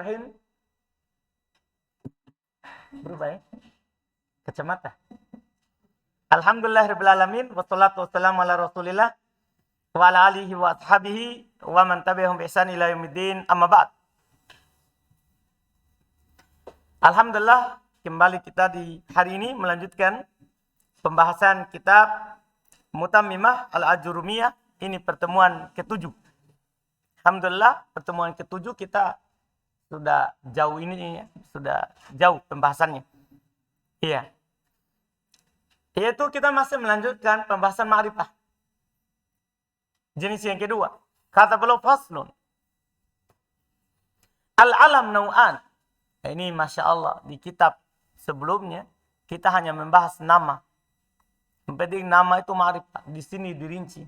Bismillahirrahmanirrahim. Berubah ya? Kacamata. Alhamdulillahirrahmanirrahim. Wassalatu wassalamu ala rasulillah. Wa ala alihi wa ashabihi. Wa man tabi'ahum bi ihsan ila yaumiddin. Amma ba'd. Alhamdulillah. Kembali kita di hari ini melanjutkan pembahasan kitab Mutammimah Al-Ajurumiyah. Ini pertemuan ke-7. Alhamdulillah, pertemuan ke-7 kita sudah jauh ini ya, sudah jauh pembahasannya. Iya. Yaitu kita masih melanjutkan pembahasan ma'rifah. Jenis yang kedua. Kata beliau faslun. Al-alam nau'an. Ini Masya Allah, di kitab sebelumnya kita hanya membahas nama. Yang penting nama itu ma'rifah. Di sini dirinci.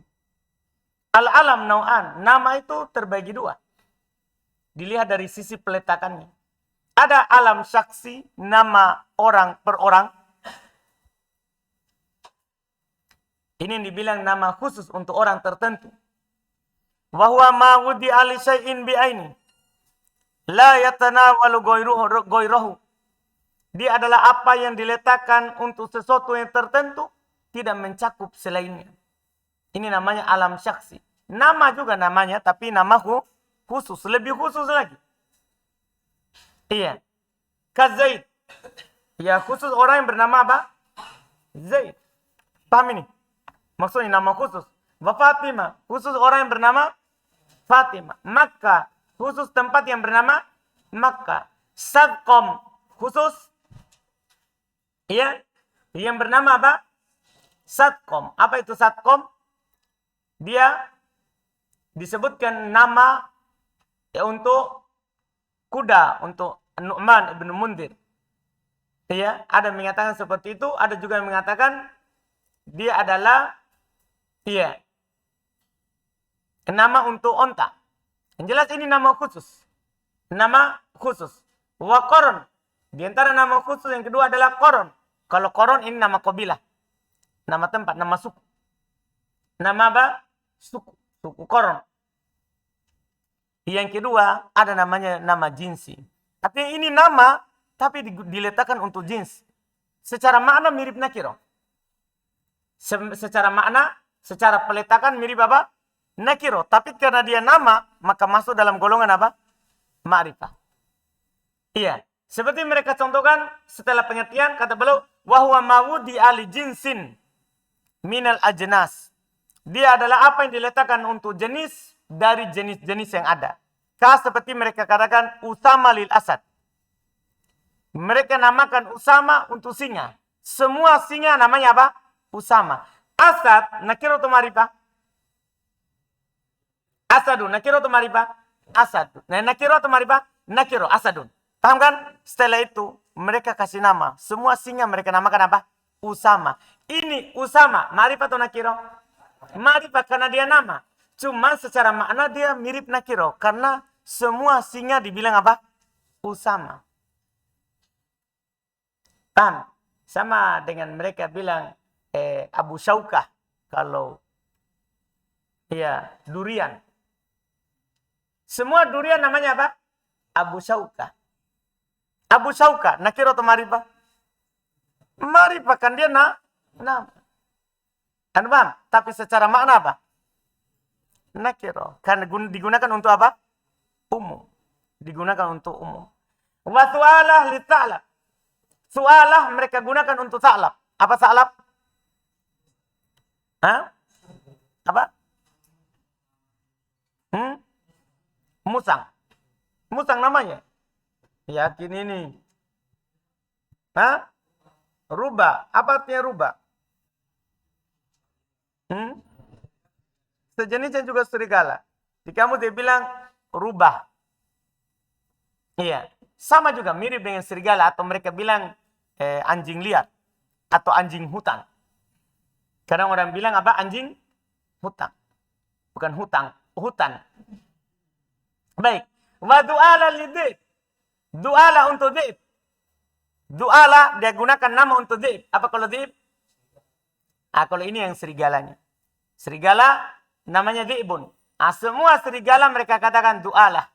Al-alam nau'an. Nama itu terbagi dua. Dilihat dari sisi peletakannya. Ada alam syaksi, nama orang per orang. Ini yang dibilang nama khusus untuk orang tertentu. Wahwa ma wudi ali syai'in bi'aini. La yatanawalu goyrohu. Dia adalah apa yang diletakkan untuk sesuatu yang tertentu, tidak mencakup selainnya. Ini namanya alam syaksi. Nama juga namanya, tapi nama khusus, lebih khusus lagi. Iya. Kazaid. Ya, khusus orang yang bernama apa? Zaid. Paham ini? Maksudnya nama khusus. Wa Fatimah. Khusus orang yang bernama Fatimah. Makkah. Khusus tempat yang bernama Makkah. Sadqom. Khusus. Iya. Yang bernama apa? Sadqom. Apa itu Sadqom? Dia disebutkan nama ya untuk kuda, untuk Nu'man ibn Mundir. Ya, ada yang mengatakan seperti itu, ada juga yang mengatakan dia adalah nama untuk onta. Yang jelas ini nama khusus. Nama khusus. Wa Qoron. Di antara nama khusus yang kedua adalah Qoron. Kalau Qoron ini nama kabilah. Nama tempat, nama suku. Nama apa? Suku. Suku Qoron. Yang kedua, ada namanya nama jinsi. Artinya ini nama, tapi diletakkan untuk jins. Secara makna mirip nakiro. Secara makna, secara peletakan mirip apa? Nakiro. Tapi karena dia nama, maka masuk dalam golongan apa? Ma'rifah. Iya. Seperti mereka contohkan setelah pengertian, kata beliau, wahwa mawudi ali jinsin minal ajnas. Dia adalah apa yang diletakkan untuk jenis dari jenis-jenis yang ada. Seperti mereka katakan Usama lil Asad. Mereka namakan Usama untuk singa. Semua singa namanya apa? Usama. Asad, nakiro atau marifah? Asadun, nakiro atau marifah? Asadun. Nah, nakiro atau marifah? Nakiro, asadun. Paham kan? Setelah itu, mereka kasih nama. Semua singa mereka namakan apa? Usama. Ini Usama, marifah atau nakiro? Marifah karena dia nama. Cuma secara makna dia mirip nakiro. Karena semua singa dibilang apa? Usama. Paham? Sama dengan mereka bilang Abu Syaukah. Kalau durian. Semua durian namanya apa? Abu Syaukah. Abu Syaukah, nakiro atau marifah? Marifah kan dia nama. Anu paham? Tapi secara makna apa? Nakiro. Karena digunakan untuk apa? Umum. Digunakan untuk umum. Wa su'alah li ta'lab. Su'alah mereka gunakan untuk ta'lab. Apa ta'lab? Hah? Apa? Musang. Musang namanya. Yakin ini. Hah? Rubah. Apa artinya rubah? Sejenisnya juga serigala. Di kamu dia bilang rubah. Iya. Sama juga mirip dengan serigala atau mereka bilang anjing liar atau anjing hutan. Kadang orang bilang apa? Anjing hutan. Bukan hutang, hutan. Baik. Wa du'ala lidib. Du'ala untuk dib. Du'ala dia gunakan nama untuk dib. Apa kalau dib? Kalau ini yang serigalanya. Serigala namanya di'bun. Semua serigala mereka katakan du'alah.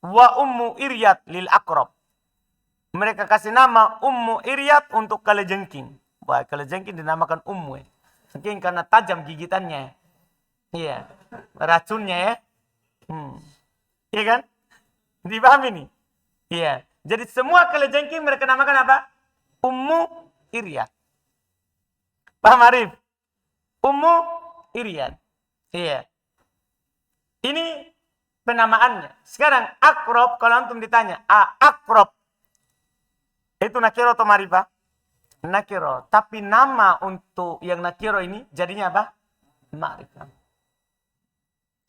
Wa ummu iryat lil akrab. Mereka kasih nama ummu iryat untuk kalajengking. Wah, kalajengking dinamakan ummu. Mungkin karena tajam gigitannya. Iya, racunnya ya. Iya kan? Dipahami nih? Iya. Jadi semua kalajengking mereka namakan apa? Ummu iryat. Paham Arif? Ummu iryat. Iya. Ini penamaannya. Sekarang akrob, kalau antum ditanya, akrob itu nakiro atau marifah? Nakiro. Tapi nama untuk yang nakiro ini jadinya apa? Ma'rifah.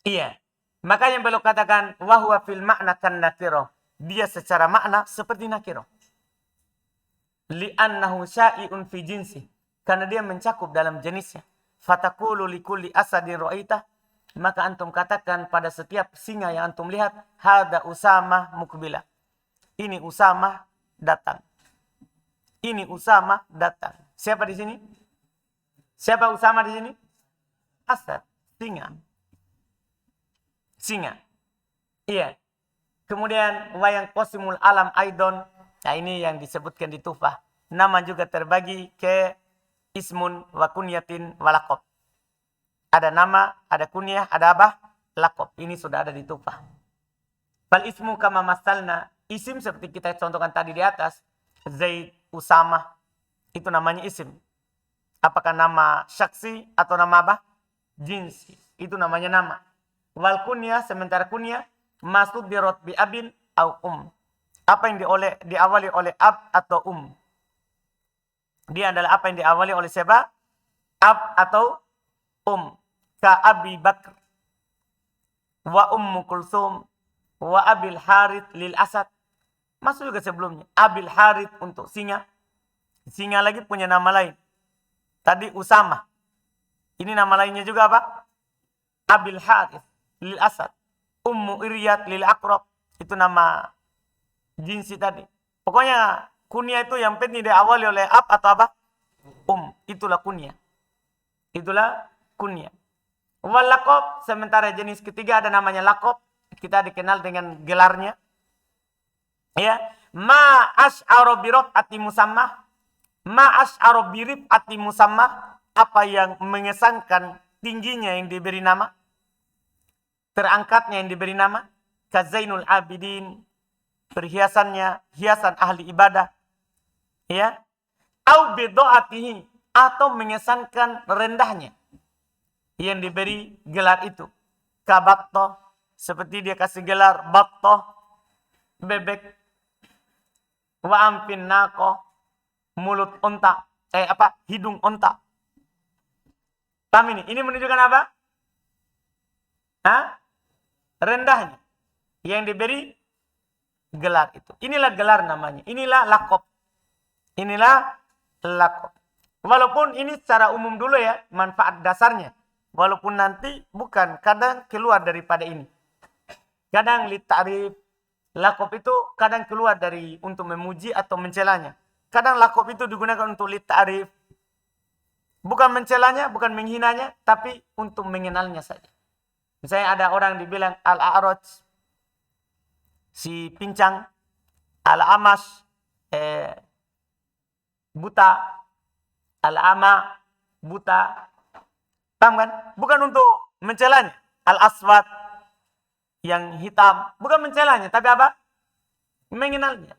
Iya. Makanya beliau katakan wahwa fil makna kan nakiro. Dia secara makna seperti nakiro. Li'annahu sya'i'un fi jinsi. Karena dia mencakup dalam jenisnya. Fatakulu likulli asadin ra'itah. Maka antum katakan pada setiap singa yang antum lihat, hada Usama mukbilah. Ini Usama datang. Ini Usama datang. Siapa di sini? Siapa Usama di sini? Asad, singa. Singa. Iya. Kemudian wayang qasimul alam aidon. Nah, ini yang disebutkan di Tufah. Nama juga terbagi ke ismun wa kunyatin wa laqab. Ada nama, ada kunyah, ada apa? Laqab. Ini sudah ada di Tufah. Fal ismu kama masalna. Isim seperti kita contohkan tadi di atas. Zaid, Usama, itu namanya isim. Apakah nama syaksi atau nama apa? Jinsi. Itu namanya nama. Wal kunyah, sementara kunyah, masuk dirot bi abin au Apa yang diawali oleh ab atau Dia adalah apa yang diawali oleh siapa? Ab atau Ka Abi Bakr. Wa Ummu Kulsum. Wa Abil Harith lil Asad. Masuk juga sebelumnya. Abil Harith untuk singa. Singa lagi punya nama lain. Tadi Usama. Ini nama lainnya juga apa? Abil Harith lil Asad. Ummu Iryat lil Akrab. Itu nama jinsi tadi. Pokoknya kunyah itu yang penting diawali oleh ab atau apa? Itulah kunyah. Itulah kunyah. Wal laqab, sementara jenis ketiga ada namanya laqab. Kita dikenal dengan gelarnya. Ya, ma asy'ara bi raf'ati musamma. Ma asy'ara bi rif'ati musamma, apa yang mengesankan tingginya yang diberi nama, terangkatnya yang diberi nama, kazainul abidin, perhiasannya hiasan ahli ibadah. Ya. Au bi dha'atihi, atau mengesankan rendahnya yang diberi gelar itu. Kabatto, seperti dia kasih gelar batto, bebek. Wa ampin naqo, mulut onta, hidung onta. Paham ini? Ini menunjukkan apa? Rendahnya yang diberi gelar itu. Inilah gelar namanya. Inilah laqab. Inilah laqab. Walaupun ini secara umum dulu ya, manfaat dasarnya. Walaupun nanti bukan, kadang keluar daripada ini. Kadang li ta'rif. Laqab itu kadang keluar dari untuk memuji atau mencelanya. Kadang laqab itu digunakan untuk li ta'rif. Bukan mencelanya, bukan menghinanya, tapi untuk mengenalnya saja. Misalnya ada orang dibilang al-a'raj, si pincang, al-amas, buta, al-ama, buta. Paham kan? Bukan untuk mencelanya. Al-aswad, yang hitam, bukan mencelanya, tapi apa? Mengenalnya.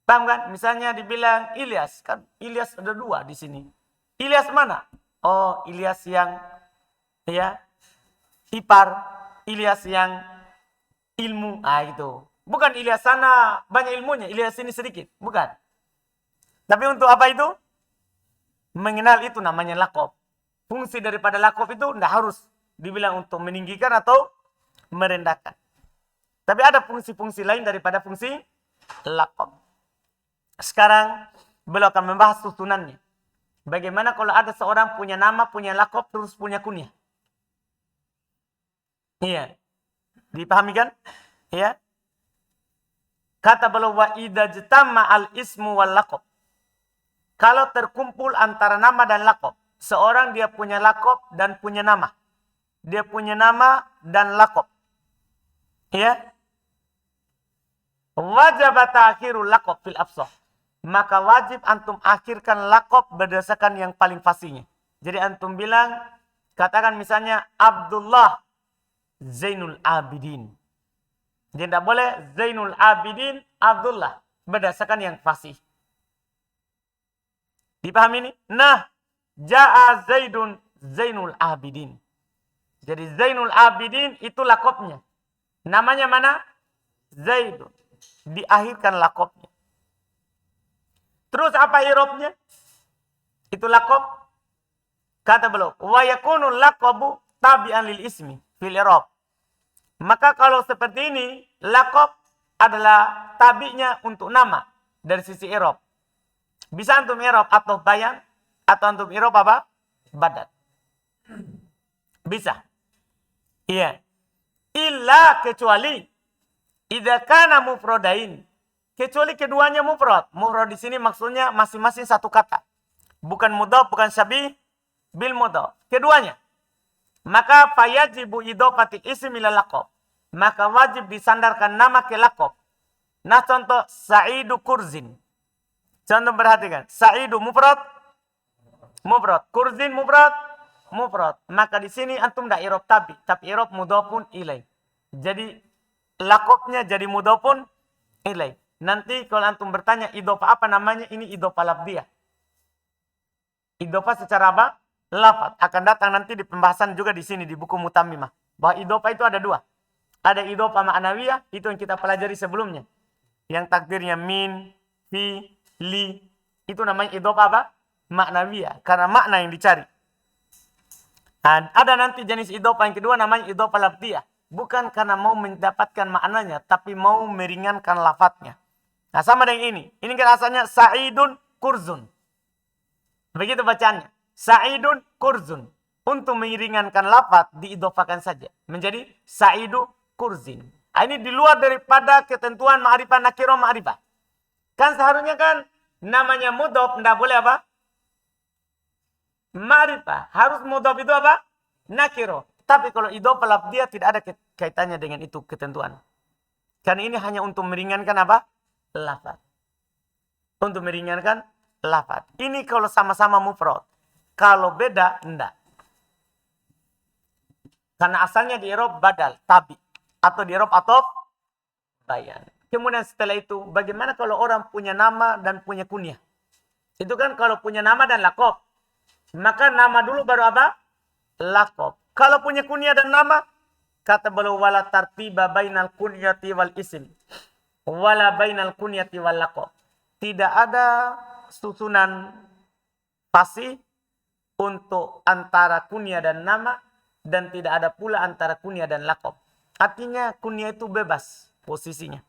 Paham kan? Misalnya dibilang Ilyas, kan Ilyas ada dua di sini. Ilyas mana? Oh, Ilyas yang ipar, Ilyas yang ilmu. Itu. Bukan Ilyas sana banyak ilmunya, Ilyas ini sedikit, bukan. Tapi untuk apa itu? Mengenal, itu namanya laqab. Fungsi daripada laqab itu tidak harus dibilang untuk meninggikan atau merendahkan. Tapi ada fungsi-fungsi lain daripada fungsi laqab. Sekarang beliau akan membahas susunannya. Bagaimana kalau ada seorang punya nama, punya laqab, terus punya kunyah? Iya. Dipahami kan? Iya. Kata beliau wa idza jtamma al ismu wal laqab. Kalau terkumpul antara nama dan laqab. Seorang dia punya laqab dan punya nama. Dia punya nama dan laqab. Ya. Wajib ta'khirul laqab fil afsah. Maka wajib antum akhirkan laqab berdasarkan yang paling fasihnya. Jadi antum bilang, katakan misalnya Abdullah Zainul Abidin. Jadi tidak boleh Zainul Abidin Abdullah. Berdasarkan yang fasih. Dipahami ini? Nah, Ja'a Zaidun Zainul Abidin. Jadi Zainul Abidin itu laqabnya. Namanya mana? Zaidun. Diakhirkan laqabnya. Terus apa i'rabnya? Itu laqab. Kata beliau, wa yakunu laqabu tabi'an lil ismi fil i'rab. Maka kalau seperti ini, laqab adalah tabi'nya untuk nama dari sisi i'rab. Bisa antum i'rab atau bayan atau antum i'rab apa? Badal. Bisa. Iya. Illa kecuali idza kana mufradain. Kecuali keduanya mufrad. Mufrad di sini maksudnya masing-masing satu kata. Bukan mudhaf, bukan syabih bil mudhaf. Keduanya. Maka fayajibu idhofati ismi ila laqab. Maka wajib disandarkan nama ke laqab. Nah contoh Sa'idu Kurzin. Contoh perhatikan. Sa'idu mufrad. Mufrad. Kurzin mufrad. Mufrad. Maka di sini antum tidak i'rab tabi, tapi i'rab mudhafun ilaih. Jadi laqabnya jadi mudhafun ilaih. Nanti kalau antum bertanya idhofah apa namanya, ini idhofah lafdhiyah. Idhofah secara apa? Lafaz. Akan datang nanti di pembahasan juga di sini di buku Mutammimah. Bahwa idhofah itu ada dua. Ada idhofah ma'nawiyah, itu yang kita pelajari sebelumnya. Yang takdirnya min, fi, li. Itu namanya idhofah apa? Ma'nawiyah. Karena makna yang dicari. Dan ada nanti jenis idhofah yang kedua namanya idhofah lafdhiyah. Bukan karena mau mendapatkan maknanya, tapi mau meringankan lafadznya. Nah sama dengan ini. Ini kan asalnya Sa'idun Kurzun. Begitu bacaannya. Sa'idun Kurzun. Untuk meringankan lafadz diidhofakan saja. Menjadi Sa'idu Kurzin. Nah, ini di luar daripada ketentuan ma'rifah nakirah ma'rifah. Kan seharusnya kan namanya mudhof tidak boleh apa? Ma'rifah. Harus mudhof itu apa? Nakiro. Tapi kalau idhofah lafdhiyah tidak ada kaitannya dengan itu ketentuan. Karena ini hanya untuk meringankan apa? Lafaz. Untuk meringankan lafaz. Ini kalau sama-sama mufrad. Kalau beda, enggak. Karena asalnya di i'rab badal, tabi. Atau di i'rab atau bayan. Kemudian setelah itu, bagaimana kalau orang punya nama dan punya kunyah? Itu kan kalau punya nama dan laqab. Maka nama dulu baru apa? Laqab. Kalau punya kunyah dan nama, kata beliau wala tartiba bainal kunyati wal isim. Wala bainal kunyati wal laqab. Tidak ada susunan fasih untuk antara kunyah dan nama, dan tidak ada pula antara kunyah dan laqab. Artinya kunyah itu bebas posisinya.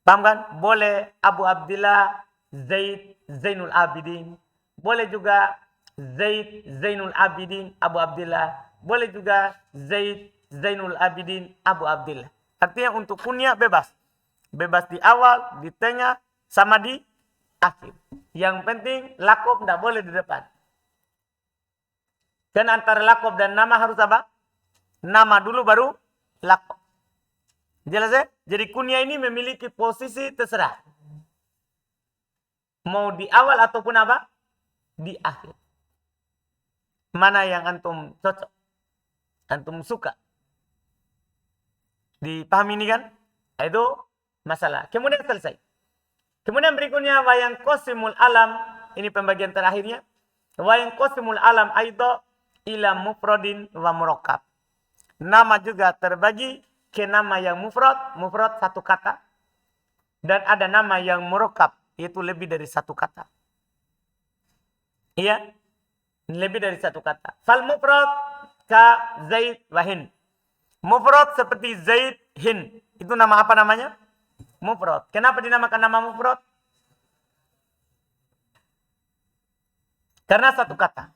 Paham kan? Boleh Abu Abdillah Zaid Zainul Abidin. Boleh juga Zaid Zainul Abidin Abu Abdillah. Boleh juga Zaid Zainul Abidin Abu Abdillah. Artinya untuk kunyah bebas. Bebas di awal, di tengah, sama di akhir. Yang penting laqab tidak boleh di depan. Dan antara laqab dan nama harus apa? Nama dulu baru laqab. Jelas ya? Jadi kunyah ini memiliki posisi terserah. Mau di awal ataupun apa? Di akhir. Mana yang antum cocok? Antum suka? Dipahami ini kan? Itu masalah. Kemudian selesai. Kemudian berikutnya wayang qasimul alam. Ini pembagian terakhirnya. Wayang qasimul alam aidha ila mufradin wa murakkab. Nama juga terbagi ke nama yang mufrad. Mufrad satu kata. Dan ada nama yang murakkab. Yaitu lebih dari satu kata. Iya. Lebih dari satu kata. Fal mufrad ka Zaid wa Hind. Mufrad seperti Zaid, Hind. Itu nama apa namanya? Mufrad. Kenapa dinamakan nama mufrad? Karena satu kata.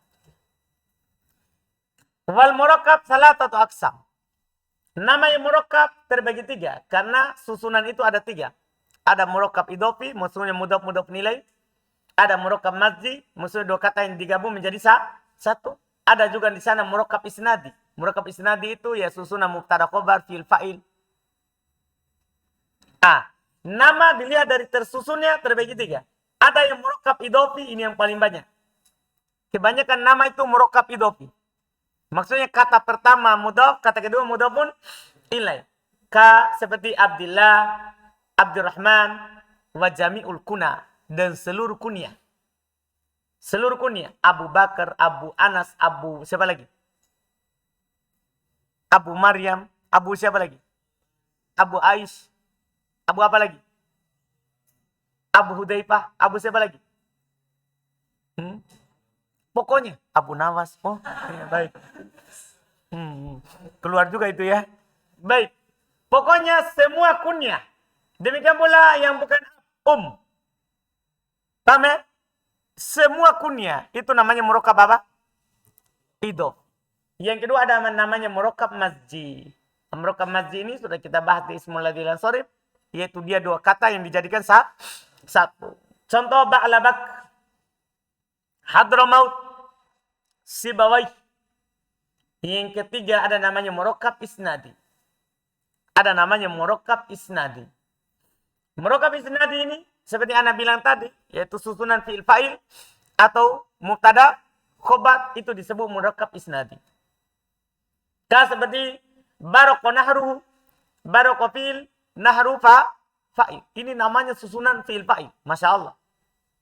Wal murakkab salatatu aqsam. Nama yang murakkab terbagi tiga. Karena susunan itu ada tiga. Ada murakkab idhofi, maksudnya mudhaf nilai. Ada murakkab mazzi, maksudnya dua kata yang digabung menjadi satu. Ada juga di sana murakkab isnadi. Murakkab isnadi itu ya susunan mubtada khobar fi'il fa'il. Nama dilihat dari tersusunnya terbagi 3. Ada yang murakkab idhofi, ini yang paling banyak. Kebanyakan nama itu murakkab idhofi. Maksudnya kata pertama mudhaf, kata kedua mudhafun ilaih. Seperti Abdillah, Abdurrahman, wa jami'ul kuna, dan seluruh kunyah. Seluruh kunyah. Abu Bakar, Abu Anas, Abu siapa lagi? Abu Maryam, Abu siapa lagi? Abu Aish, Abu apa lagi? Abu Hudzaifah, Abu siapa lagi? Pokoknya Abu Nawas. Oh, ya, baik. Keluar juga itu ya. Baik. Pokoknya semua kunyah. Demikian pula yang bukan Paham ya? Semua kunyah itu namanya murakkab apa? Idhof. Yang kedua ada namanya murakkab mazji. Murakkab mazji ini sudah kita bahas di Ismul Ladzi lan Sharif, yaitu dia 2 kata yang dijadikan satu. Contoh Ba'labak, Hadramaut, Sibawayh. Yang ketiga ada namanya murakkab isnadi. Ada namanya murakkab isnadi. Murakkab isnadi ini seperti Ana bilang tadi, yaitu susunan fi'il fa'il atau mubtada khobar, itu disebut murakkab isnadi. Seperti baroko nahruhu, baroko fi'il, nahru fa'il. Ini namanya susunan fi'il fa'il. Masya Allah.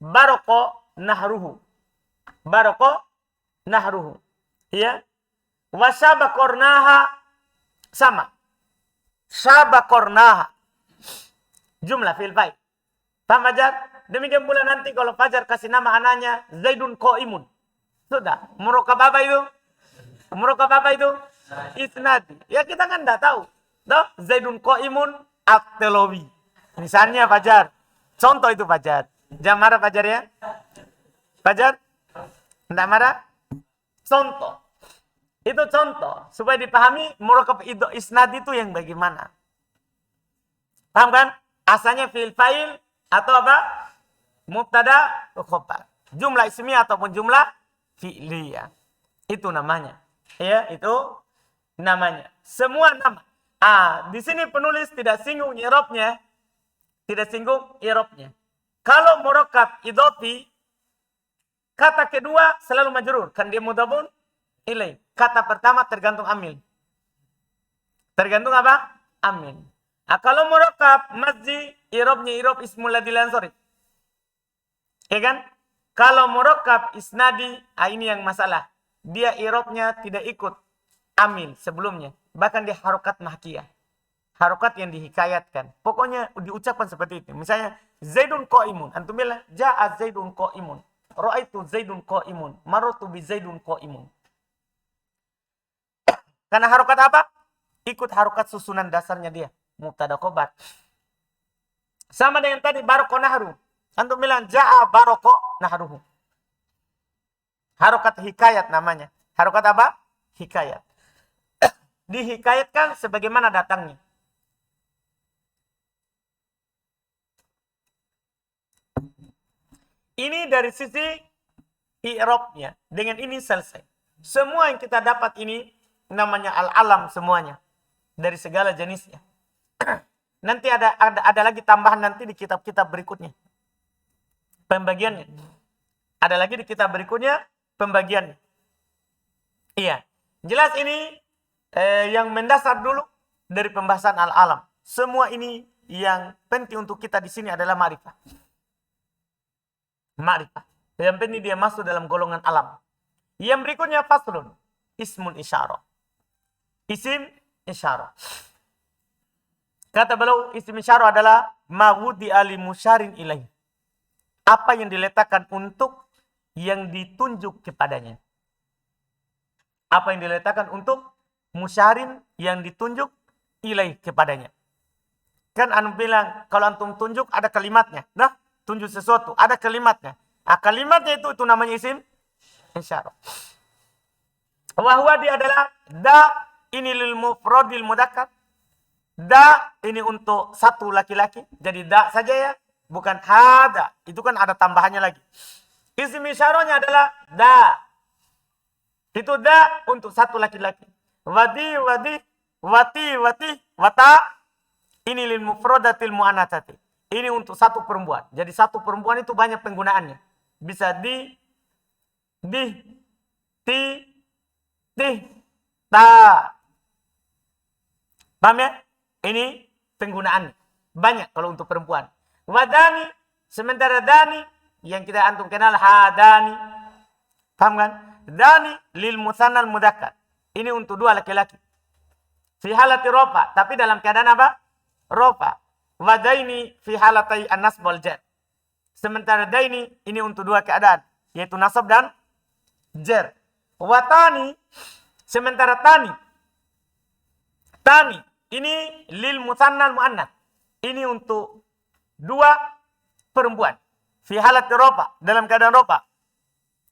Baroko nahruhu. Baroko nahruhu. Ya. Wasyabakornaha, sama. Syabakornaha. Jumlah fi'il fa'il. Paham Fajar? Demikian pula nanti kalau Fajar kasih nama anaknya Zaidun Qa'imun. Sudah. Murakkab apa itu? Murakkab apa itu? Isnadi. Ya kita kan enggak tahu. Toh? Zaidun Qa'imun at-Tilawi. Misalnya Fajar. Contoh itu Fajar. Jangan marah Fajar ya. Fajar? Enggak marah? Contoh. Itu contoh. Supaya dipahami murakkab isnadi itu yang bagaimana. Paham kan? Asalnya fi'il fa'il atau apa? Mubtada khobar. Jumlah ismiyah ataupun jumlah fi'liyah. Itu namanya. Ya, itu namanya. Semua nama. Di sini penulis tidak singgung i'rabnya. Tidak singgung i'rabnya. Kalau murakkab idhofi, kata kedua selalu majrur. Kan dia mudhafun ilaih. Kata pertama tergantung amil. Tergantung apa? Amil. Kalau murakkab mazji, i'rabnya i'rab ismul ladzi lan sharif. Ya kan? Kalau murakkab isnadi, ini yang masalah. Dia i'rabnya tidak ikut amil sebelumnya. Bahkan dia harokat mahkiyah. Harokat yang dihikayatkan. Pokoknya diucapkan seperti itu. Misalnya, Zaidun qa'imun. Antum bilang, ja'a Zaidun qa'imun. Ra'aitu Zaidun qa'imun. Marartu bi Zaidun qa'imun. Karena harokat apa? Ikut harokat susunan dasarnya dia. Mubtada khobar. Sama dengan tadi baroko nahru. Antum bilang ja'a baroko nahruhu. Harokat hikayat namanya. Harokat apa? Hikayat. Dihikayatkan sebagaimana datangnya. Ini dari sisi i'rabnya. Dengan ini selesai. Semua yang kita dapat ini namanya al-alam semuanya. Dari segala jenisnya. Nanti ada lagi tambahan nanti di kitab-kitab berikutnya. Pembagiannya. Ada lagi di kitab berikutnya pembagiannya. Iya. Jelas ini yang mendasar dulu dari pembahasan al-alam. Semua ini yang penting untuk kita di sini adalah ma'rifah. Ma'rifah. Yang penting dia masuk dalam golongan alam. Yang berikutnya faslun. Ismul isyarah. Isim isyarah. Kata beliau, isim isyarah adalah ma'wudi ali musyarin ilaih. Apa yang diletakkan untuk yang ditunjuk kepadanya. Apa yang diletakkan untuk musyarin yang ditunjuk ilaih kepadanya. Kan antum bilang, kalau antum tunjuk ada kalimatnya. Nah, tunjuk sesuatu, ada kalimatnya. Kalimatnya itu namanya isim isyarah. Wahwa dia adalah da, ini lil mufradil mudzakkar. Da ini untuk satu laki-laki. Jadi da saja ya. Bukan hada. Itu kan ada tambahannya lagi. Isim isyarahnya adalah da. Itu da untuk satu laki-laki. Wati, wata. Ini lil mufradatil mu'annatsati. Ini untuk satu perempuan. Jadi satu perempuan itu banyak penggunaannya. Bisa di, ti, ta. Paham ya? Ini penggunaannya. Banyak kalau untuk perempuan. Wadani, sementara dani, yang kita antum kenal hadani. Paham kan? Dani lil musannal mudzakkar. Ini untuk dua laki-laki. Fi halati rofa, tapi dalam keadaan apa? Rofa. Wadaini fi halatai an-nasb wal jar. Sementara daini ini untuk dua keadaan, yaitu nasab dan jar. Watani, sementara tani. Tani ini lil musannal muannats. Ini untuk dua perempuan. Fi halati rofa, dalam keadaan rofa.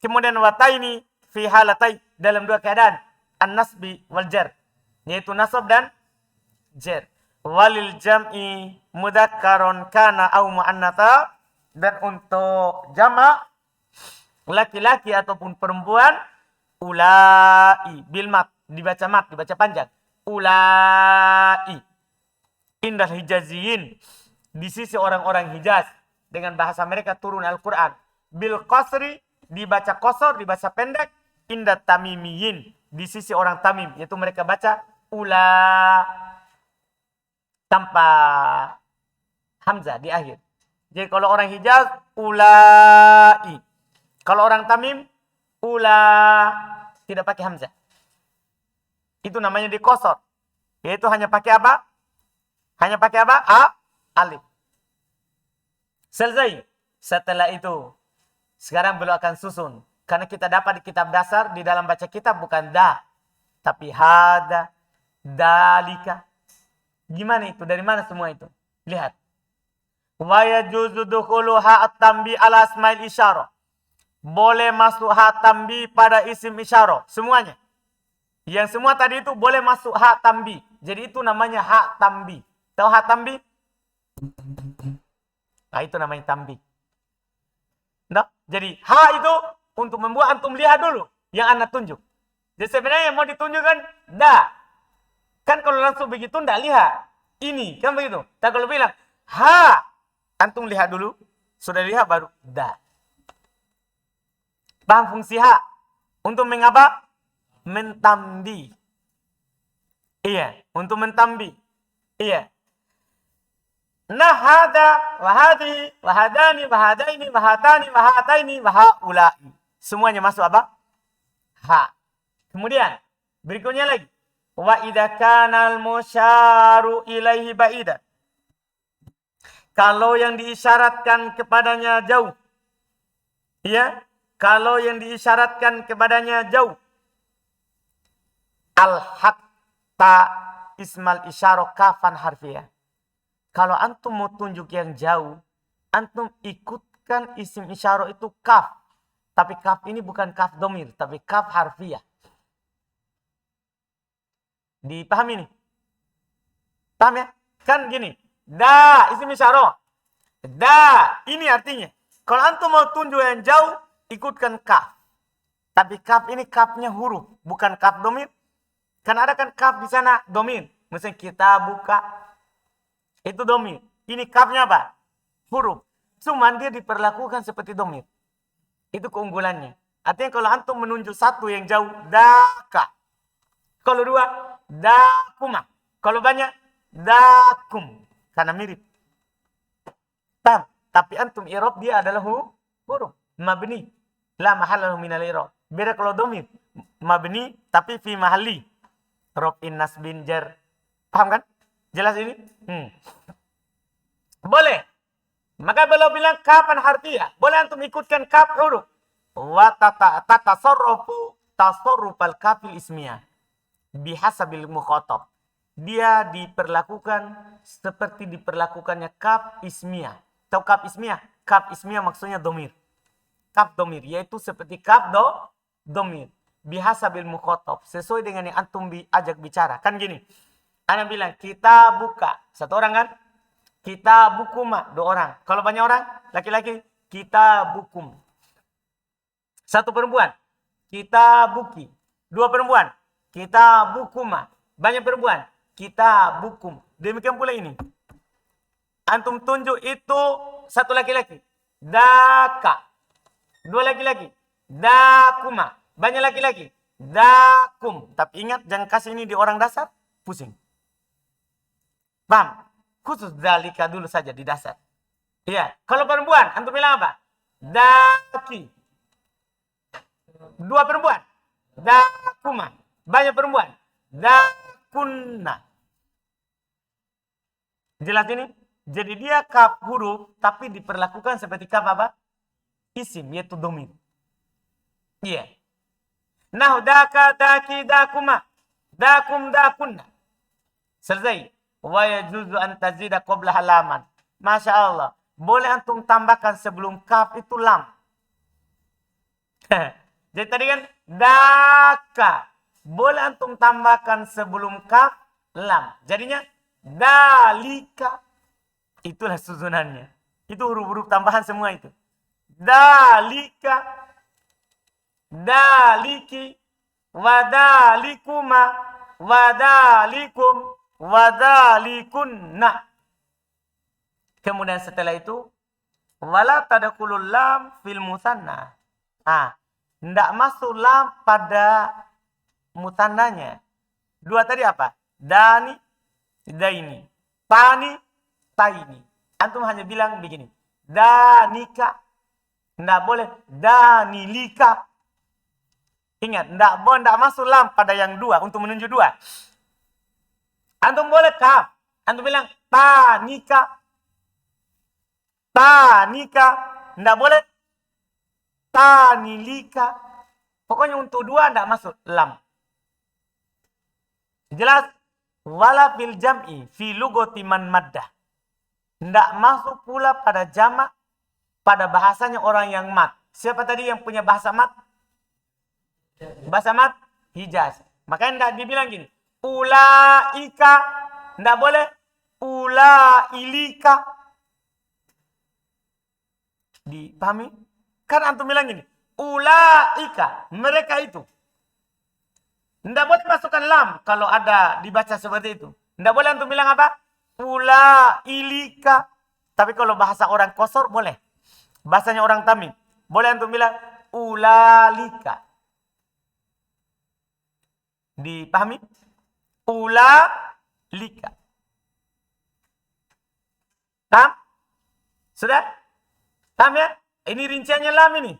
Kemudian wataini fi halatai, dalam dua keadaan, an-nasbi wal jar, yaitu nasab dan jar. Walil jam'i mudakkaron kana au muannatsa, dan untuk jamak laki-laki ataupun perempuan ulai bil mat, dibaca panjang. Ulai indal hijaziyin, di sisi orang-orang Hijaz, dengan bahasa mereka turun Al-Qur'an. Bil qasri, dibaca qasar, dibaca pendek. Indat tamimiyin, di sisi orang Tamim, yaitu mereka baca ula tanpa hamzah di akhir. Jadi kalau orang Hijaz ulai, kalau orang Tamim ula tidak pakai hamzah. Itu namanya di qasar. Yaitu hanya pakai apa? Hanya pakai apa? Alif. Selesai. Setelah itu, sekarang beliau akan susun. Karena kita dapat di kitab dasar, di dalam baca kitab bukan da, tapi hada, dalika. Gimana itu? Dari mana semua itu? Lihat. Wa yajuzu dukhulu ha'at tambi ala asmail isyarah. Boleh masuk ha'at tambi pada isim isyarah. Semuanya. Yang semua tadi itu boleh masuk ha'at tambi. Jadi itu namanya ha'at tambi. Tahu ha'at tambi? Nah, itu namanya tambi. Nah, jadi ha itu untuk membuat antum lihat dulu yang anak tunjuk. Jadi sebenarnya yang mau ditunjukkan da. Kan kalau langsung begitu ndak lihat. Ini kan begitu. Tapi kalau bilang ha, antum lihat dulu. Sudah lihat baru da. Paham fungsi ha? Untuk mengapa? Mentambi. Iya, untuk mentambi. Iya. Nah, hada, wahadi, wahadani, wahadaini, wahatani, wahataini, wahaulai. Semuanya masuk apa? Ha. Kemudian, berikutnya lagi. Wa idza kana al-musyaru ilaihi ba'ida. Kalau yang diisyaratkan kepadanya jauh. Ya, kalau yang diisyaratkan kepadanya jauh. Al-hatta ismal isyarah kafan harfiyah. Kalau antum mau tunjuk yang jauh, antum ikutkan isim isyarah itu kaf. Tapi kaf ini bukan kaf domir, tapi kaf harfiah. Dipahami nih? Paham ya? Kan gini, da isim isyarah. Da, ini artinya. Kalau antum mau tunjuk yang jauh, ikutkan kaf. Tapi kaf ini kafnya huruf, bukan kaf domir. Kan ada kan kaf di sana domir. Misalnya kita buka. Itu domir. Ini kafnya apa? Huruf. Cuman dia diperlakukan seperti domir. Itu keunggulannya. Artinya kalau antum menunjuk satu yang jauh, daka. Kalau dua, dakuma. Kalau banyak, dakum. Karena mirip. Paham? Tapi antum i'rab dia adalah huruf. Mabni. La mahallahu minal i'rab. Beda kalau domir. Mabni, tapi fi mahalli. Raf'in nasbin jar. Paham kan? Jelas ini? Boleh. Maka beliau bilang kapan harfiah. Boleh antum ikutkan kaf huruf. Wa tatasarrufu tasarrufal kafil ismiyah. Bihasabil mukhatab. Dia diperlakukan seperti diperlakukannya kaf ismiyah. Tahu kaf ismiyah? Kaf ismiyah maksudnya domir. Kaf domir. Yaitu seperti kaf domir. Bihasabil mukhatab. Sesuai dengan yang antum ajak bicara. Kan gini. Ana bilang, kita buka. Satu orang kan? Kita bukum. Dua orang. Kalau banyak orang, laki-laki, kita bukum. Satu perempuan. Kita buki. Dua perempuan. Kita bukum. Banyak perempuan. Kita bukum. Demikian pula ini. Antum tunjuk itu satu laki-laki. Daka. Dua laki-laki. Dakuma. Banyak laki-laki. Dakum. Tapi ingat, jangan kasih ini di orang dasar. Pusing. Paham? Khusus dalika dulu saja di dasar. Iya. Kalau perempuan, antum bilang apa? Daki. Dua perempuan. Dakuma. Banyak perempuan. Dakunna. Jelas ini? Jadi dia kaf huruf, tapi diperlakukan seperti kaf apa? Isim, yaitu domir. Iya. Nah, daka, daki, dakuma. Dakum, dakunna. Selesai. Wa yajuzu an tazida qabla halaman. Masya Allah. Boleh antum tambahkan sebelum kaf itu lam. Jadi tadi kan daka. Boleh antum tambahkan sebelum kaf lam. Jadinya dalika. Itulah susunannya. Itu huruf-huruf tambahan semua itu. Dalika. Daliki. Wadalikuma. Wadalikum. Wadalikunna. Kemudian setelah itu, wala tadkhulul lam fil musanna. Tidak masuk lam pada mutannanya. Dua tadi apa? Dani, daini. Tani, taini. Antum hanya bilang begini. Danika. Tidak boleh. Danilika. Ingat, tidak masuk lam pada yang dua untuk menunjuk dua. Antum boleh kaf. Antum bilang tanika. Tanika. Tidak boleh. Tanilika. Pokoknya untuk dua tidak masuk lam. Jelas? Wala fil jam'i fi lugati man maddah. Tidak masuk pula pada jamak pada bahasanya orang yang mat. Siapa tadi yang punya bahasa mat? Bahasa mat? Hijaz. Makanya tidak dibilang gini. Ulaika. Tidak boleh. Ulailika. Dipahami? Kan antum bilang gini. Ulaika. Mereka itu. Tidak boleh masukkan lam kalau ada dibaca seperti itu. Tidak boleh antum bilang apa? Ulailika. Tapi kalau bahasa orang kosor boleh. Bahasanya orang Tamim. Boleh antum bilang ulalika. Dipahami? Ulalika. Paham? Sudah? Paham ya? Ini rinciannya lam ini.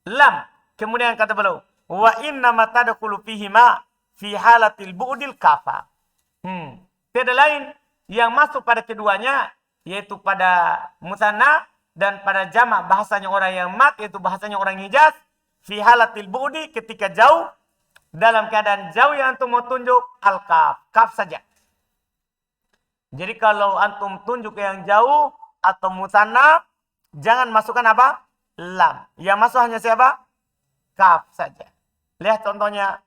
Lam. Kemudian kata beliau. Wa inna ma tadkhulu fihi ma fi halatil bu'dil kafa. Tiada lain yang masuk pada keduanya, yaitu pada musanna dan pada jamak bahasanya orang yang mat, yaitu bahasanya orang Hijaz. Fi halatil bu'di, ketika jauh. Dalam keadaan jauh yang antum mau tunjuk al-kaf. Kaf saja. Jadi kalau antum tunjuk yang jauh atau musanna, jangan masukkan apa? Lam. Yang masuk hanya siapa? Kaf saja. Lihat contohnya.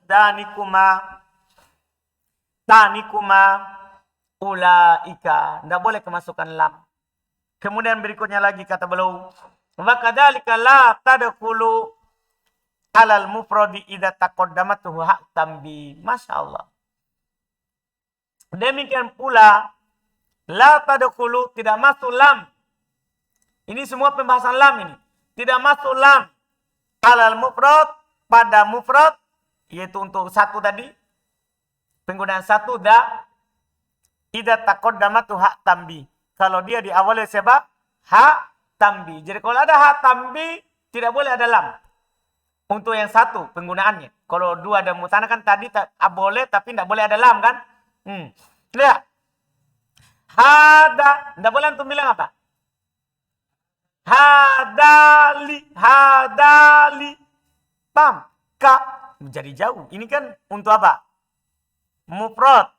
Danikuma. Tanikuma. Ulaika. Tidak boleh kemasukan lam. Kemudian berikutnya lagi kata beliau. Wa kadzalika la tadkhulu alal mufradi idza taqaddamatuhu hak tambi. Masya Allah. Demikian pula. La tadkhulu. Tidak masuk lam. Ini semua pembahasan lam ini. Tidak masuk lam alal mufrad pada mufrad, yaitu untuk satu tadi. Penggunaan satu da. Idza taqaddamatu hak tambi. Kalau dia diawali siapa? Hak tambi. Jadi kalau ada hak tambi, tidak boleh ada lam. Untuk yang satu penggunaannya. Kalau dua ada musanna kan tadi boleh, tapi tidak boleh ada lam kan? Lihat. Hada. Tidak boleh antum bilang apa? Hadali, hadali. Paham? Ka. Menjadi jauh. Ini kan untuk apa? Mufrad.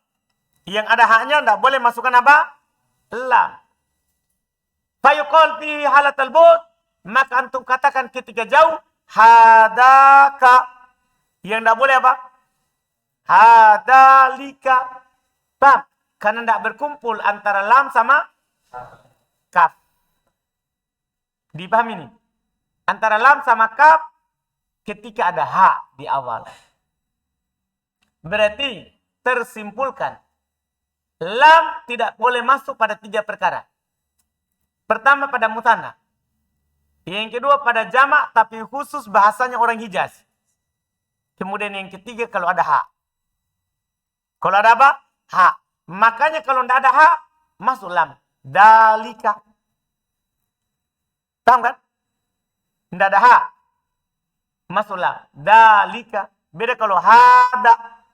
Yang ada haknya tidak boleh masukkan apa? Lam. Fayuqal fi halatal bud. Maka antum katakan ketika jauh. Hadaka. Yang tidak boleh apa? Hadalika. Paham? Karena tidak berkumpul antara lam sama kaf. Dipahami ini? Antara lam sama kaf ketika ada ha di awal. Berarti tersimpulkan lam tidak boleh masuk pada 3 perkara. Pertama pada mutanna. Yang kedua pada jamak tapi khusus bahasanya orang Hijaz. Kemudian yang ketiga kalau ada ha. Kalau ada apa? Ha. Makanya kalau tidak ada ha, masuk lam. Dalika. Paham kan? Tidak ada ha. Masuk lam. Dalika. Beda kalau hada.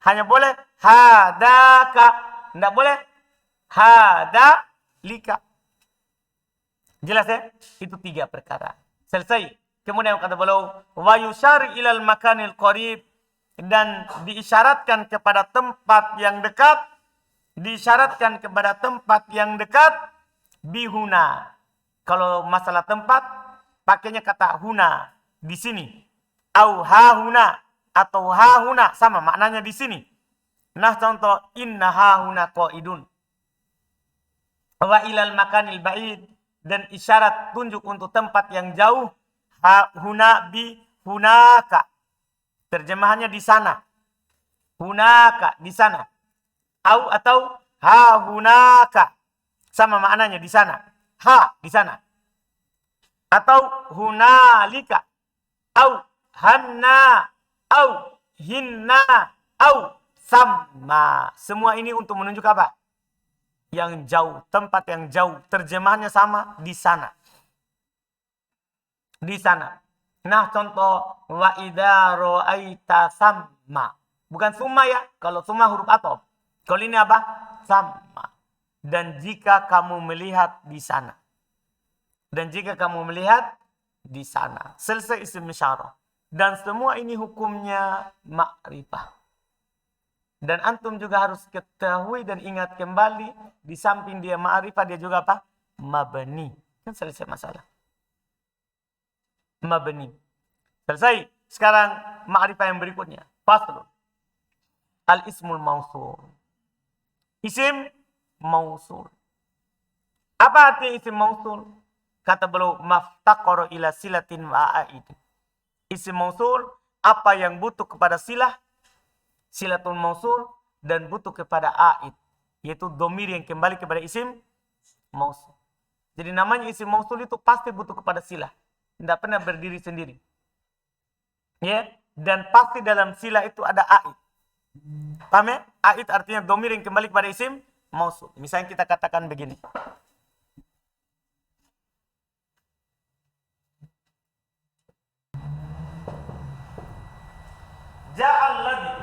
Hanya boleh hadaka. Tidak boleh hadalika. Jelas ya? Itu 3 perkara. Selesai. Kemudian kata beliau, wa yusyari ilal makanil qarib, dan diisyaratkan kepada tempat yang dekat, diisyaratkan kepada tempat yang dekat bihuna. Kalau masalah tempat pakainya kata huna, di sini. Au hahuna atau hahuna, sama maknanya di sini. Nah contoh inna hahuna qaidun. Wa ilal makanil ba'id, dan isyarat tunjuk untuk tempat yang jauh, ha huna bi hunaka. Terjemahannya di sana. Hunaka di sana. Au atau ha hunaka. Sama maknanya di sana. Ha di sana. Atau hunalika. Au hanna. Au hinna. Au sama. Semua ini untuk menunjuk apa? Yang jauh, tempat yang jauh. Terjemahannya sama, di sana. Di sana. Nah contoh, wa idza ra'aita samma. Bukan summa ya, kalau summa huruf atop. Kalau ini apa? Samma. Dan jika kamu melihat di sana. Dan jika kamu melihat di sana. Selesai isim isyarah. Dan semua ini hukumnya ma'rifah. Dan antum juga harus ketahui dan ingat kembali, di samping dia ma'rifah, dia juga apa? Mabni. Kan selesai masalah. Mabni. Selesai. Sekarang ma'rifah yang berikutnya. Fasl. Al-ismul mausul. Isim mausul. Apa arti isim mausul? Kata beliau, maftaqara ila silatin wa a'id. Isim mausul, apa yang butuh kepada silah, silatul mausul, dan butuh kepada a'id, yaitu domir yang kembali kepada isim mausul. Jadi namanya isim mausul itu pasti butuh kepada silah, tidak pernah berdiri sendiri. Ya, dan pasti dalam silah itu ada a'id. Paham ya? A'id artinya domir yang kembali kepada isim mausul. Misalnya kita katakan begini. Ja'al ladzi.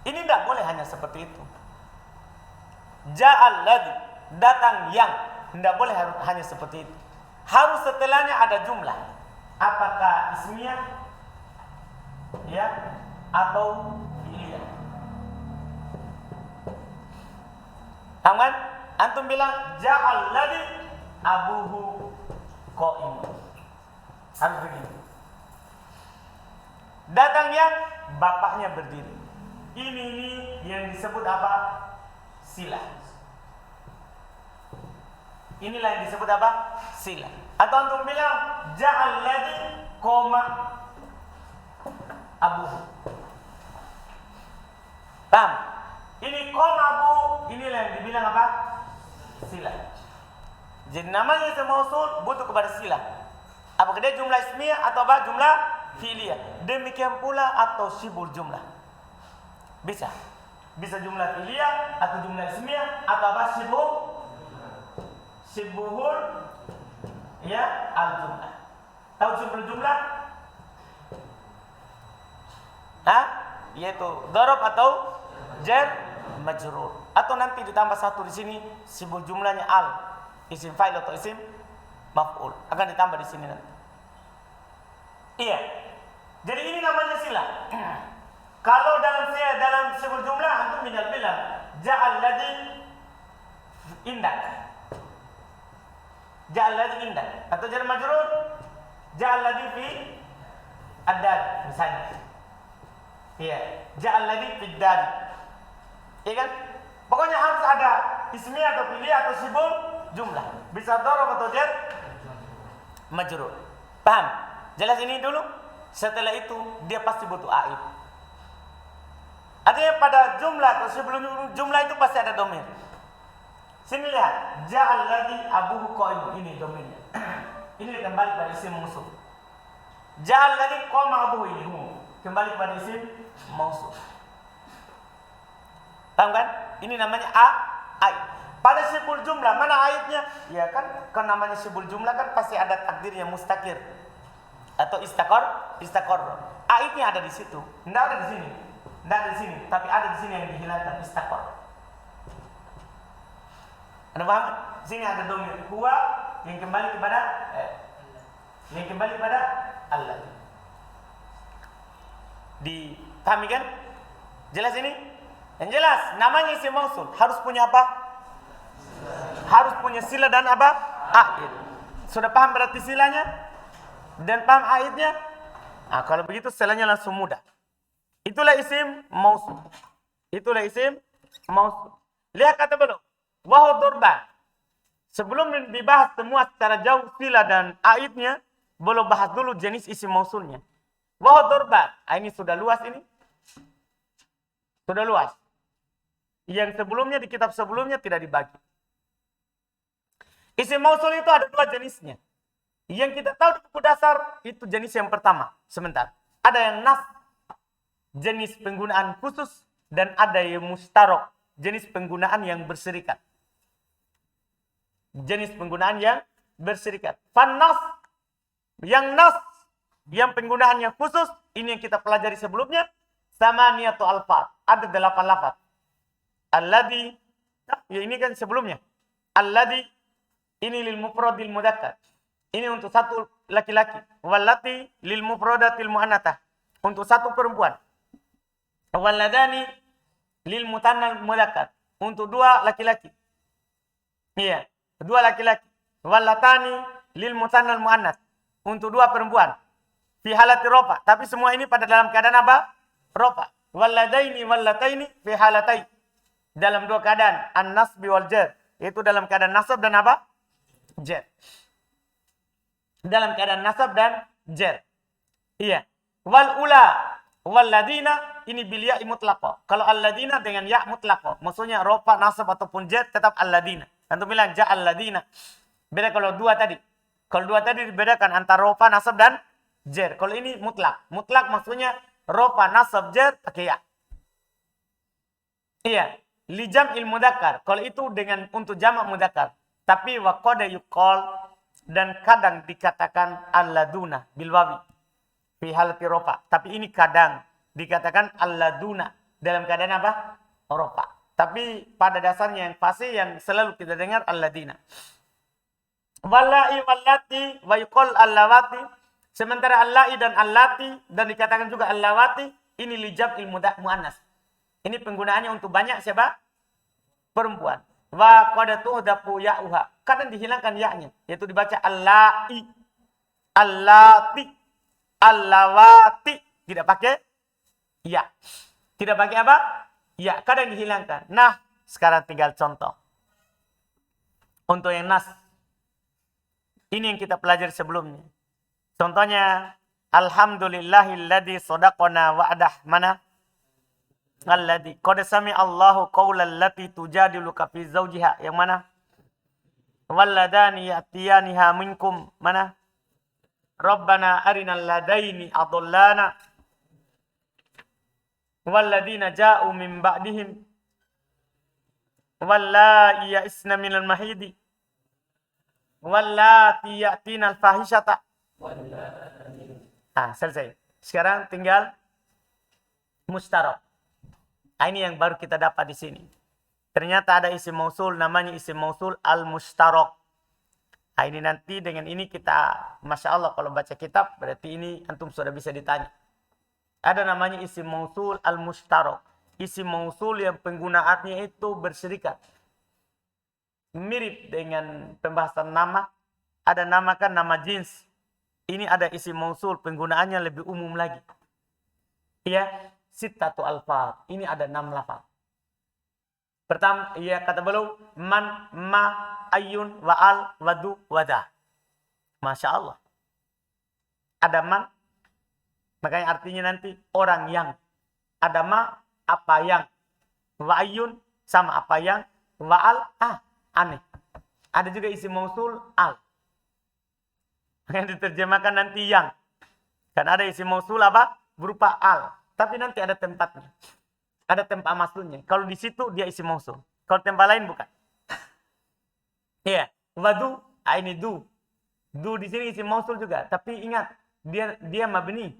Ini tidak boleh hanya seperti itu. Ja'al ladzi, datang yang. Tidak boleh hanya seperti itu. Harus setelahnya ada jumlah. Apakah ismiyah, ya, atau fi'liyah. Tahu kan? Antum bilang ja'al ladzi abuhu qa'im. Harus begini. Datang yang bapaknya berdiri. Ini yang disebut apa? Sila. Inilah yang disebut apa? Sila. Atau antum bilang ja'al ladzi koma abuhu. Paham? Ini koma abu, inilah yang dibilang apa? Sila. Jadi namanya isim mausul butuh kepada sila. Apakah dia jumlah ismiyah atau apa? Jumlah fi'liyah. Demikian pula atau syibul jumlah. Bisa. Bisa jumlah fi'liyah atau jumlah ismiyah atau apa? Syibuhul ya al-jumlah. Tahu syibul jumlah? Hah? Yaitu dharab atau jar majrur. Atau nanti ditambah satu di sini syibul jumlahnya al. Isim fa'il atau isim maf'ul. Akan ditambah di sini nanti. Iya. Jadi ini namanya sila. Kalau dalam syibul jumlah antum bilang ja'al ladzi indak. Ja'al ladzi indak. Atau jar majrur ja'al ladzi fi ad-dar misalnya. Iya, ja'al ladzi fi ad-dar. Iya kan? Pokoknya harus ada ismiyah atau fi'liyah atau syibul jumlah. Bisa dharab atau jar majrur. Paham? Jelas ini dulu. Setelah itu dia pasti butuh a'id. Artinya pada jumlah atau sebelum jumlah itu pasti ada domir. Sini lihat, ja'al ladzi abuhu qaim, ini domirnya. Ini kembali pada isim mausul. Ja'al ladzi qama abuhu, ini kembali pada isim mausul. Paham kan? Ini namanya ayat. Pada sibul jumlah, mana ayatnya? Ya kan namanya sibul jumlah kan pasti ada takdirnya mustakir atau istakor. Ayatnya ada di situ, tidak ada di sini. Tidak ada di sini, tapi ada di sini yang dihilangkan istakor. Anda paham? Sini ada domir huwa yang kembali kepada Allah. Dipahami kan? Jelas ini? Yang jelas, namanya isim mausul harus punya apa? Harus punya sila dan apa? A'id. Sudah paham berarti silanya? Dan paham a'idnya? Nah, kalau begitu silanya langsung mudah. Itulah isim mausul. Lihat kata belum? Wahu durban. Sebelum dibahas semua secara jauh sila dan a'idnya, belum bahas dulu jenis isim mausulnya. Wahu durban. Ini sudah luas ini. Sudah luas. Yang sebelumnya di kitab sebelumnya tidak dibagi. Isim mausul itu ada dua jenisnya. Yang kita tahu di buku dasar itu jenis yang pertama. Sebentar. Ada yang nas, jenis penggunaan khusus, dan ada yang mustarok, jenis penggunaan yang berserikat. Fannas, yang penggunaannya khusus, ini yang kita pelajari sebelumnya, sama niatu alfat, ada 8 lafaz. Alladhi, ya ini kan sebelumnya. Alladhi, ini lil mufradil mudzakkar. Ini untuk satu laki-laki. Wallati lil mufradatil muannatah, untuk satu perempuan. Walladani lil mutannal mudzakkar, untuk dua laki-laki. Iya, dua laki-laki. Wallatani lil mutannal muannats, untuk dua perempuan. Fi halati rofa, tapi semua ini pada dalam keadaan apa? Rofa. Walladaini wallataini fi halatai, dalam dua keadaan, an-nasbi wal jar, itu dalam keadaan nasab dan apa? Jar. Dalam keadaan nasab dan jar. Iya. Wal ula walladina, ini bil ya mutlaqah. Kalau alladina dengan ya mutlaqah, maksudnya rofa, nasab ataupun jar tetap alladina. Antum bilang ja alladina. Beda kalau dua tadi. Kalau dua tadi dibedakan antara rofa, nasab dan jar. Kalau ini mutlak. Mutlak maksudnya rofa, nasab, jar pakai ya. Iya. Li jam'il mudzakkar. Kalau itu dengan untuk jamak mudzakkar. Tapi wa qad yuqal, dan kadang dikatakan alladuna bil wawi fi halati rofa. Tapi ini kadang dikatakan alladuna dalam keadaan apa? Rofa. Tapi pada dasarnya yang pasti yang selalu kita dengar alladina. Wallahi wallati wa yuqal allawati. Sementara allahi dan allati dan dikatakan juga allawati, ini li jam'il muannas. Ini penggunaannya untuk banyak siapa? Perempuan. Wa qad tuhdafu ya'uha. Kadang dihilangkan ya-nya, yaitu dibaca allai, allati, allawati, tidak pakai ya. Tidak pakai apa? Ya, kadang dihilangkan. Nah, sekarang tinggal contoh. Untuk yang nas. Ini yang kita pelajari sebelumnya. Contohnya, alhamdulillahilladzi shadaqana wa'dah mana? Alladzi qad sami'a Allahu qaulal lati tujadiluka fi zawjiha, yang mana? Walladani ya'tiyaniha minkum, mana? Rabbana arinal ladaini adallana walladina ja'u min ba'dihim wallai ya'isna minal mahidi wallati ya'tina al-fahishata. Selesai. Sekarang tinggal mustarok. Ini yang baru kita dapat di sini. Ternyata ada isim mausul, namanya isim mausul al-mustarok. Ini nanti dengan ini kita, Masya Allah, kalau baca kitab, berarti ini antum sudah bisa ditanya. Ada namanya isim mausul al-mustarok. Isim mausul yang penggunaannya itu berserikat. Mirip dengan pembahasan nama. Ada nama kan nama jins. Ini ada isim mausul, penggunaannya lebih umum lagi. Ya. Sittatu alfaz. Ini ada 6 lafaz. Pertama, ya kata beliau, man, ma, ayun, wa'al, wadu, wada. Masya Allah. Ada man, makanya artinya nanti orang yang. Ada ma, apa yang. Wa ayyun sama apa yang. Wa al, aneh. Ada juga isim mausul al. Yang diterjemahkan nanti yang. Kan ada isim mausul apa? Berupa al. Tapi nanti ada tempatnya. Ada tempat maksudnya. Kalau di situ dia isim mausul. Kalau tempat lain bukan. Iya. Wadu, ini du. Du di sini isim mausul juga. Tapi ingat, dia mabni.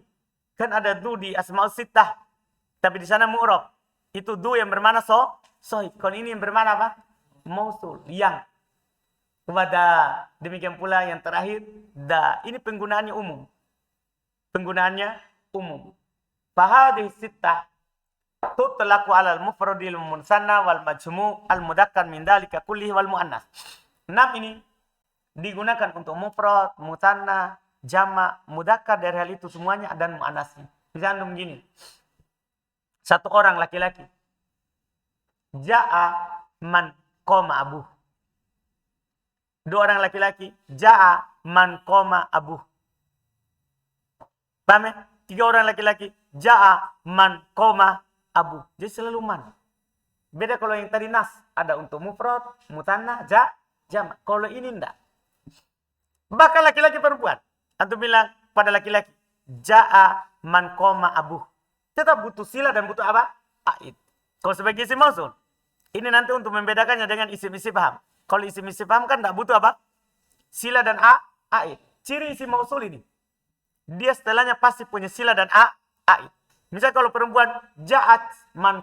Kan ada du di asmaul sittah. Tapi di sana mu'rab. Itu du yang bermana sohib. Kalau ini yang bermana apa? Mausul. Yang. Wada. Demikian pula yang terakhir. Da. Ini penggunaannya umum. Penggunaannya umum. Fahadih sittah. Tutlaqu 'alal mufradil munsanna wal majmu' al mudakkar min dalika kullihi wal muannas. 6 ini digunakan untuk mufrad, musanna, jama', mudakkar dari hal itu semuanya dan muannasnya. Misalnya begini. Satu orang laki-laki. Ja'a man qama abuh. Dua orang laki-laki. Ja'a man qama abuh. Paham ya? 3 orang laki-laki. Ja'a man qama abu. Jadi selalu man. Beda kalau yang tadi nas. Ada untuk mufrad, mutanna, jama'. Kalau ini enggak. Bahkan laki-laki perempuan. Antum bilang pada laki-laki. Ja'a man qama abu. Tetap butuh sila dan butuh apa? Aid. Kalau sebagai isim mausul. Ini nanti untuk membedakannya dengan isim istifham. Kalau isim istifham kan enggak butuh apa? Sila dan aid. Ciri isim mausul ini. Dia setelahnya pasti punya sila dan aid. Misal kalau perempuan ja'at man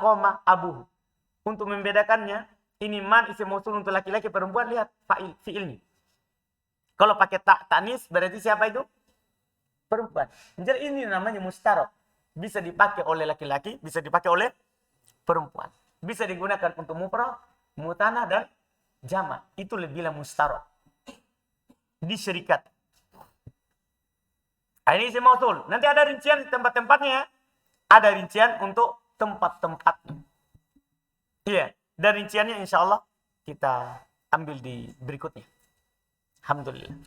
qama abuhu. Untuk membedakannya, ini man isim mausul untuk laki-laki, perempuan, lihat fi'ilnya. Kalau pakai ta'nis berarti siapa itu? Perempuan. Jadi ini namanya mustarok. Bisa dipakai oleh laki-laki, bisa dipakai oleh perempuan. Bisa digunakan untuk mufrad, mutanna dan jama'. Itu lebih bilang mustarok. Di syarikat. Ini isim mausul. Nanti ada rincian tempat-tempatnya ya. Ada rincian untuk tempat-tempatnya. Iya. Dan rinciannya insya Allah kita ambil di berikutnya. Alhamdulillah.